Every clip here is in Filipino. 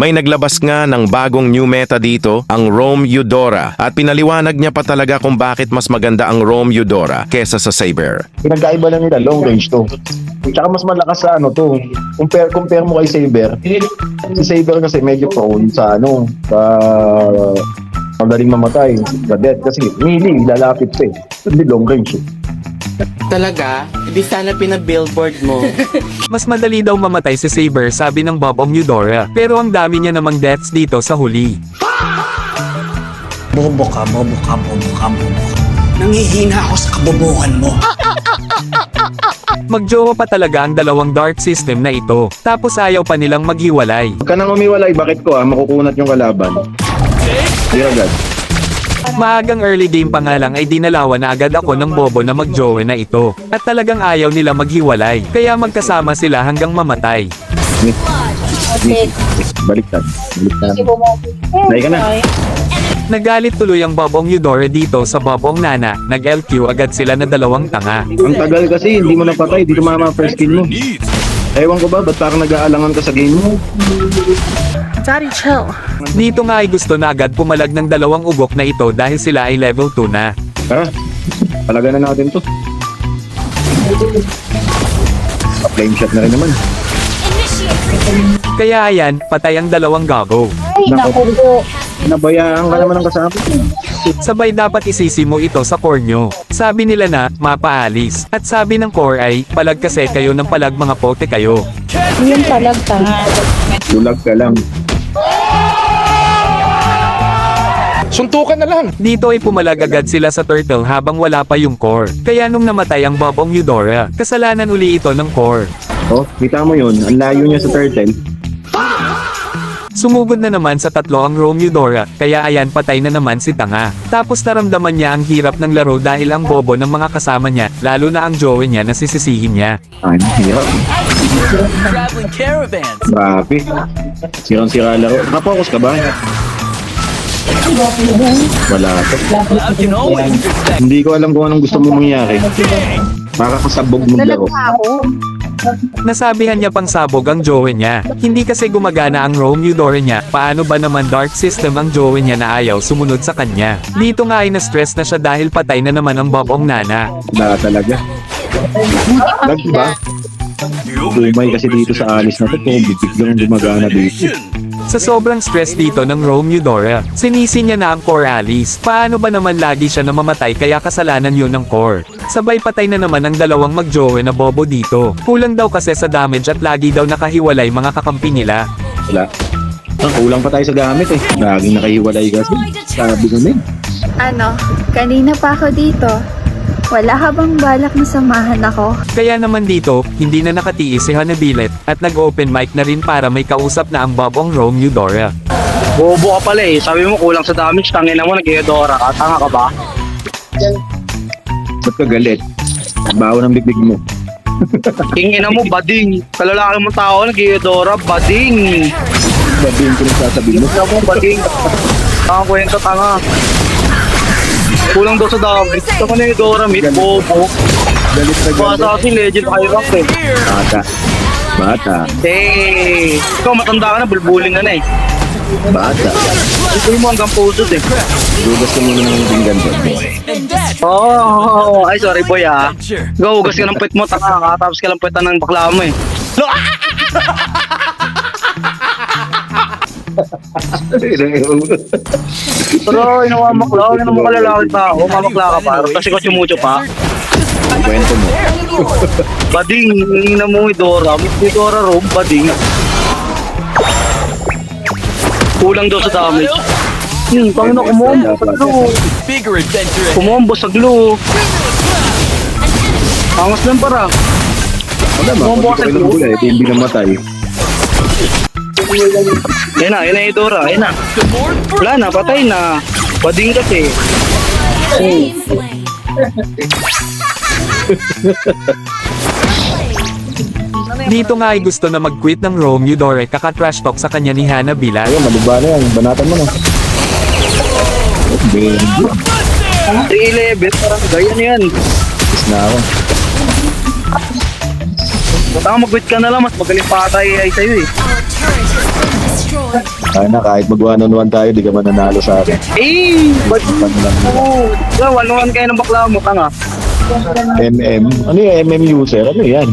May naglabas nga ng bagong new meta dito, ang Roam Eudora, at pinaliwanag niya pa talaga kung bakit mas maganda ang Roam Eudora kesa sa Saber. Pinagkaiba lang nila, long range to. Tsaka mas malakas sa ano to. Compare mo kay Saber. Si Saber kasi medyo prone sa ano, sa madaling mamatay, sa death. Kasi melee, lalapit pa eh. Hindi long range eh. Talaga? Hindi sana pinabillboard mo. Mas madali daw mamatay si Saber, sabi ng Bob Eudora. Pero ang dami niya namang deaths dito sa huli. Bobo ka, bobo ka, bobo ka, bobo ka. Nangihina ako sa kabobohan mo. Magjowa pa talaga ang dalawang dart system na ito. Tapos ayaw pa nilang maghiwalay. Huwag ka nang umiwalay, bakit ko makukunat yung kalaban. Hindi agad. Maagang early game pa nga lang ay dinalawan na agad ako ng bobo na magjowa na ito. At talagang ayaw nila maghiwalay. Kaya magkasama sila hanggang mamatay. Baliktad. Nahi ka na. Nagalit tuloy ang Bob Eudora dito sa Bob Nana. Nag-LQ agad sila na dalawang tanga. Ang tagal kasi, hindi mo napatay, hindi tumama ang first kill mo. Ewan ko ba, ba't parang nag-aalangan ka sa game mo? Daddy, chill. Dito nga ay gusto na agad pumalag ng dalawang ugok na ito dahil sila ay level 2 na. Ha? Palaga na natin to. Flame shot na rin naman. Kaya ayan, patay ang dalawang gago. Ay, naku po. Nabayaan ka naman ng kasama. Sabay dapat isisi mo ito sa core nyo. Sabi nila na, mapaalis. At sabi ng core ay, palag kasi kayo ng palag mga pote kayo. Yung palag tanga. Lulag ka lang. Suntukan na lang! Dito ay pumalag agad sila sa turtle habang wala pa yung core. Kaya nung namatay ang Bob Eudora, kasalanan uli ito ng core. Oh, kita mo yun, ang layo niya sa turtle. Sumugod na naman sa tatlo ang Roam Eudora, kaya ayan patay na naman si Tanga. Tapos naramdaman niya ang hirap ng laro dahil ang bobo ng mga kasama niya, lalo na ang jowa niya na sisisihin niya. Ay, hirap. Grabe. Sirang-sira laro. Nakapokus ka ba? Wala to. Hindi ko alam kung anong gusto mo mangyari. Para kasabog mo laro. Nasabihan niya pang sabog ang jowa niya. Hindi kasi gumagana ang Roam Eudora niya, paano ba naman dark system ang jowa niya na ayaw sumunod sa kanya. Dito nga ay na-stress na siya dahil patay na naman ang Bob Nana. Wala talaga. Lag ba? Dumay kasi dito sa alis na to. Biglang gumagana dito. Sa sobrang stress dito ng Roam Eudora, sinisi niya na ang core Alice. Paano ba naman lagi siya na mamatay kaya kasalanan yun ng core? Sabay patay na naman ang dalawang magjowe na bobo dito. Kulang daw kasi sa damage at lagi daw nakahiwalay mga kakampi nila. Wala. Kulang pa tayo sa gamit eh. Laging nakahiwalay kasi. Sabi ko na eh. Ano, kanina pa ako dito. Wala ka bang balak na samahan ako? Kaya naman dito, hindi na nakatiis si Hanabilet at nag-open mic na rin para may kausap na ang babong Roam Eudora. Bobo ka pala eh. Sabi mo kulang sa damage, tangina mo, nag-Eudora ka. Tanga ka ba? Ba't ka galit? Baho ng bibig mo. King ina mo, bading. Kalalaki mong tao, nag-Eudora, bading. Sabihin ko rin sasabihin mo. Ina mo, bading. Tanga kwento, tanga. Kulang daw sa damage. Tama na Eudora, mid, bobo. Galit na Baka galit. sa akin, legend high rank eh. Bata. Bata. Eh, ikaw matanda ka na, bulbuling ka na eh. Bata. Ito mo hanggang pusod eh. Dugas ka muna ng pinggan doon. Oh, ay sorry boy ah. Go, hugas ka ng puwet mo, tanga ka. Tapos ka lang puwetan ng bakla mo eh. Pero inawamakla, hindi naman kalalaki pa ako. Mamakla ka pa, kasi ko chumucho pa. Kwento mo. Bading, ina mo Eudora. Eudora Roam, bading. Kulang daw sa damage. Panginoon, kumombo sa glue. Kumombo sa glue. Angas lang para. Wala ba? Kung di ko ilang bulay, hindi namatay. Yan na Eudora, yan na. Wala na, patay na. Bading kasi. Dito nga ay gusto na mag-quit ng Roam Eudora kaka-trash talk sa kanya ni Hanabilet. Ayun, maluba na yan. Banatan mo na. 311, parang ganyan yan. Is na ako. Baka mag-quit ka na lang, mas magaling pa tayo ay sa'yo eh. Our turret has been destroyed. Kaya na, kahit mag 1-on-1 tayo, di ka mananalo sa akin. Eh, ba't Pan lang. Oo. Waluhan kayo ng bakla mo, tanga. MM? Ano yung MM user? Ano yan?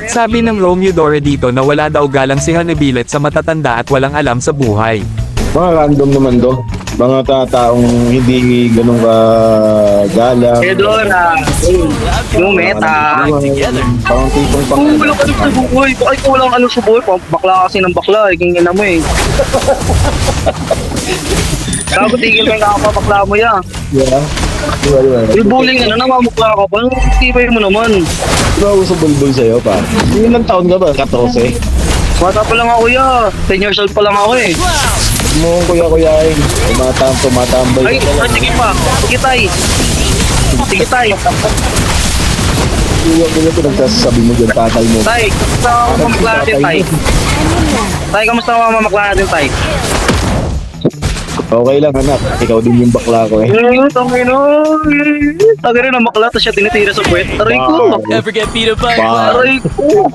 Sabi ng Rome Eudora dito na wala daw galang si Hanabilet sa matatanda at walang alam sa buhay. Mga random naman do. Mga taong hindi ganun ka galang. Eudora. Yung meta. Parang tipong pang... Kung wala ka sa buhay, bakit ko walang ano sa buhay? Bakla kasi ng bakla, ikingin na mo eh. Kako tigil ka yung kakapakla mo yan. Yeah. Yung bullying na namamukla ka pa, tibay mo naman. Diba uso bulbul sa'yo pa? Ilang taon ka ba? 14? Bata pa lang ako ya, 10 years old pa lang ako eh. Mo kuya-kuyain. Tumatambay Ay, ka lang. sige pa, sige tay. Sige tay. Kuya-kuya pinagsasabi mo dyan, tatay mo. Tay, kamusta ang mamakla natin tay? Tay, kamusta ang mamakla natin tay? Okay lang anak, ikaw din yung bakla ko eh. Tangin o. Tangin na mamakla, tapos siya tinitira sa puwet. Aray ko. Aray ko.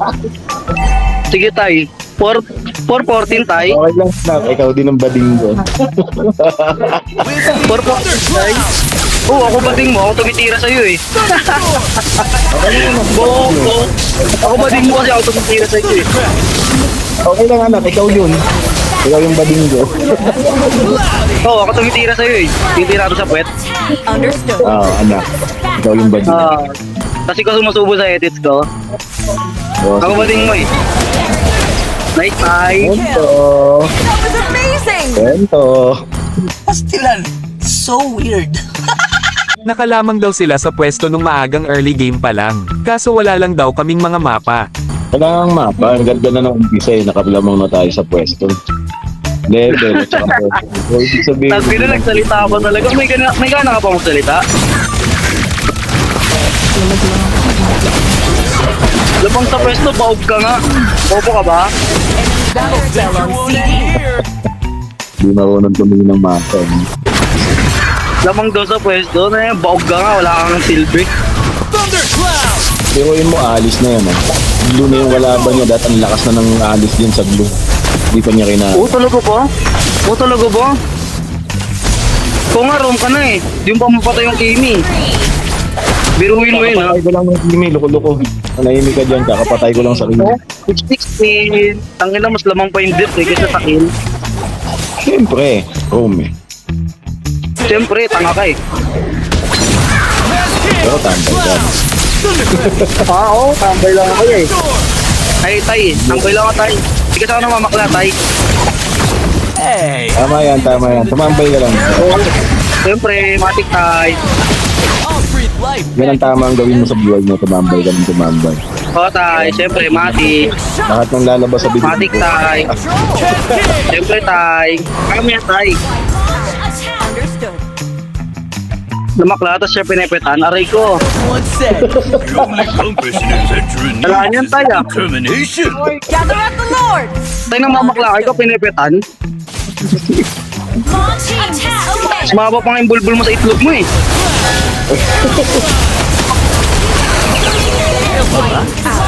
Sige tay, 414 tay. Okay lang anak, ikaw din ang bading ko. 414 tay. Oo, ako bading mo, ako tumitira sa'yo eh. Oo. Ako bading mo kasi ako tumitira sa'yo eh. Okay lang anak, ikaw yun. Ikaw yung bading ko. Oo, ako tumitira sa'yo eh. Tinitira ko sa puwet. Anak, ikaw yung bading. Kasi ko sumusubo sa edits ko. Oh, Ako bading mo eh. Nice, nice. Kwento. Kwento. Pastilan. So weird. Nakalamang daw sila sa pwesto nung maagang early game pa lang. Kaso wala lang daw kaming mga mapa. Kailangang mapa, ang ganda na ng umpisa eh, nakalamang na tayo sa pwesto. Level, at saka pwesto. So, ibig sabihin, Sabi na nagsalita ako talaga. May gana ka pa magsalita? Labang sa pwesto, baog ka nga. Bobo ka ba? di marunong tumingin ng mapa. Eh. Lamang daw sa pwesto, na baog ka nga, wala kang silbi. Pero yun mo, alis na yan. Blue na yung kalaban niya, dahil ang lakas na ng alis din sa blue. Di pa niya kina... Oo, talaga ba? Oo, talaga ba? Kung nga, roam ka na eh. Di mo pa mapatay yung Kimi. Biruin mo yun ha. Kakapatay ko lang ng Kimi, loko-loko. Nanahimik ka dyan, kakapatay ko lang sa Kimi. 16. Tangin na, mas lamang pa yung dirt eh, kaysa sa kill. Siyempre, home eh. Siyempre, tanga ka eh. Pero tambay ka. Oo, tambay lang ako eh. Ay, tay, tambay lang ako tay. Hindi ka sana mamakla, tay. Tama yan, tama yan. Tumambay ka lang. Oo, siyempre, matik tay. Yan ang tama ang gawin mo sa buhay mo, tumambay ka ng tumambay. Oo, tay, siyempre, matik. Lahat ng lalabas sa bibig Matik ko. tay. Siyempre, tay. Kaya mo yan, tay. Lumakla, tapos siya pinepetan. Aray ko. Wala niyan, tay ah. Gather at the Lord! Tay nang mamakla, ikaw pinepetan. Mas mahaba pa nga yung bulbul mo sa itlog mo eh.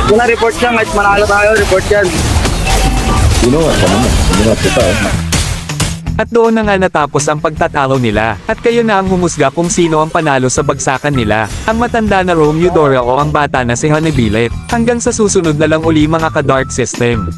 Wala, report yan. Kahit manalo tayo, report yan. Ginawa ka naman. Ginawa ko pa eh. At doon na nga natapos ang pagtatalo nila. At kayo na ang humusga kung sino ang panalo sa bagsakan nila. Ang matanda na Rome Eudora o ang bata na si Hanabilet. Hanggang sa susunod na lang uli mga ka-Dark System.